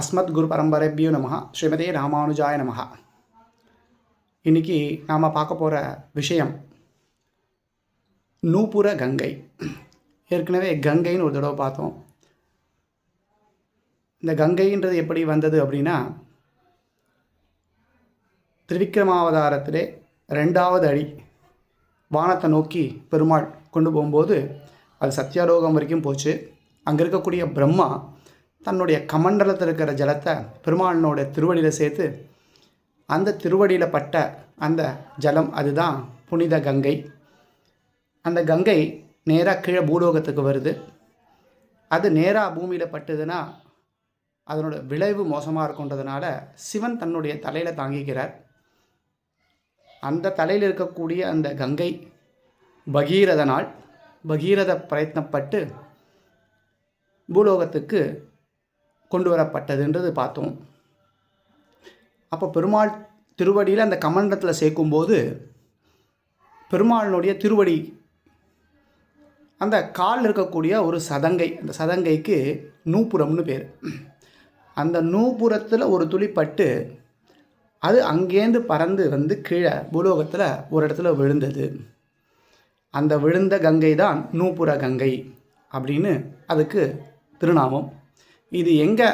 அஸ்மத் குரு பரம்பரைபியோ நமஹ. ஸ்ரீமதே ராமானுஜாய நமஹ. இன்றைக்கி நாம் பார்க்க போகிற விஷயம் நூபுர கங்கை. ஏற்கனவே கங்கைன்னு ஒரு தடவை பார்த்தோம். இந்த கங்கைன்றது எப்படி வந்தது அப்படின்னா, திரிவிக்ரமாவதாரத்திலே 2வது அடி வானத்தை நோக்கி பெருமாள் கொண்டு போகும்போது அது சத்தியலோகம் வரைக்கும் போச்சு. அங்கே இருக்கக்கூடிய பிரம்மா தன்னுடைய கமண்டலத்தில் இருக்கிற ஜலத்தை பெருமாளினோட திருவடியில் சேர்த்து அந்த திருவடியில் பட்ட அந்த ஜலம் அதுதான் புனித கங்கை. அந்த கங்கை நேராக கீழே பூலோகத்துக்கு வருது. அது நேராக பூமியில் பட்டுதுன்னா அதனோட விளைவு மோசமாக இருக்குன்றதுனால சிவன் தன்னுடைய தலையில் தாங்கிக்கிறார். அந்த தலையில் இருக்கக்கூடிய அந்த கங்கை பகீரதனால் பகீரத பிரயத்னப்பட்டு பூலோகத்துக்கு கொண்டு வரப்பட்டதுன்றது பார்த்தோம். அப்போ பெருமாள் திருவடியில் அந்த கமண்டலத்தில் சேர்க்கும்போது பெருமாளினுடைய திருவடி அந்த காலில் இருக்கக்கூடிய ஒரு சதங்கை, அந்த சதங்கைக்கு நூபுரம்னு பேர். அந்த நூபுரத்தில் ஒரு துளி பட்டு அது அங்கேருந்து பறந்து வந்து கீழே பூலோகத்தில் ஒரு இடத்துல விழுந்தது. அந்த விழுந்த கங்கை தான் நூபுர கங்கை அப்படின்னு அதுக்கு திருநாமம். இது எங்கே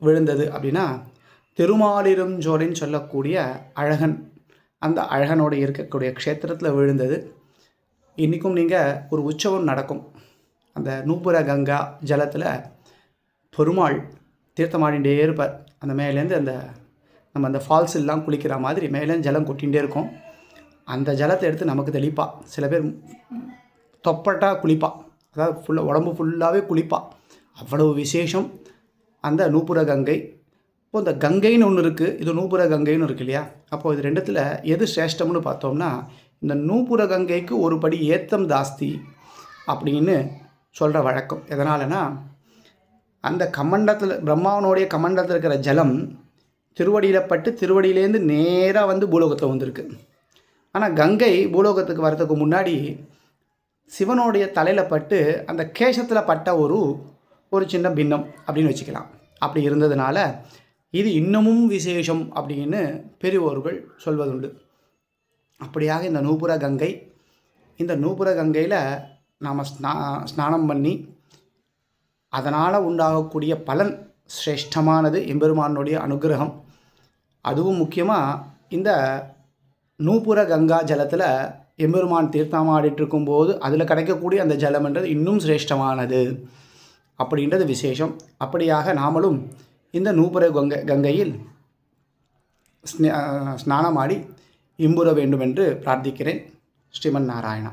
விழுந்தது அப்படின்னா, திருமாலிருஞ்சோலைன்னு சொல்லக்கூடிய அழகன், அந்த அழகனோடு இருக்கக்கூடிய க்ஷேத்திரத்தில் விழுந்தது. இன்றைக்கும் நீங்கள் ஒரு உற்சவம் நடக்கும். அந்த நூபுர கங்கா ஜலத்தில் பெருமாள் தீர்த்தமாடிகிட்டே இருப்பார். அந்த மேலேருந்து நம்ம அந்த ஃபால்ஸ் எல்லாம் குளிக்கிற மாதிரி மேலேருந்து ஜலம் கொட்டிகிட்டே இருக்கும். அந்த ஜலத்தை எடுத்து நமக்கு தெளிப்பா. சில பேர் தொப்பட்டா குளிப்பா, அதாவது உடம்பு ஃபுல்லாகவே குளிப்பா. அவ்வளவு விசேஷம் அந்த நூபுர கங்கை. இப்போது இந்த கங்கைன்னு ஒன்று இருக்குது, இது நூபுர கங்கைன்னு இருக்குது இல்லையா? அப்போது இது ரெண்டுத்தில் எது சிரேஷ்டம்னு பார்த்தோம்னா, இந்த நூபுர கங்கைக்கு ஒரு படி ஏத்தம் ஜாஸ்தி அப்படின்னு சொல்கிற வழக்கம். எதனாலனா, அந்த கமண்டத்தில் பிரம்மாவனுடைய கமண்டலத்தில் இருக்கிற ஜலம் திருவடியில் பட்டு திருவடியிலேருந்து நேராக வந்து பூலோகத்தில் வந்திருக்கு. ஆனால் கங்கை பூலோகத்துக்கு வரதுக்கு முன்னாடி சிவனுடைய தலையில் பட்டு அந்த கேசத்தில் பட்ட ஒரு சின்ன பின்னம் அப்படின்னு வச்சுக்கலாம். அப்படி இருந்ததுனால இது இன்னமும் விசேஷம் அப்படின்னு பெரியோர்கள் சொல்வதுண்டு. அப்படியாக இந்த நூபுர கங்கை, இந்த நூபுர கங்கையில் நாம் ஸ்நானம் பண்ணி அதனால் உண்டாகக்கூடிய பலன் சிரேஷ்டமானது, எம்பெருமானுடைய அனுகிரகம். அதுவும் முக்கியமாக இந்த நூபுர கங்கா ஜலத்தில் எம்பெருமான் தீர்த்தமாடிட்டு இருக்கும்போது அதில் கிடைக்கக்கூடிய அந்த ஜலம்ன்றது இன்னும் சிரேஷ்டமானது அப்படின்றது விசேஷம். அப்படியாக நாமளும் இந்த நூபுர கங்கையில் ஸ்நானமாடி இம்புற வேண்டும் என்று பிரார்த்திக்கிறேன். ஸ்ரீமன் நாராயணா.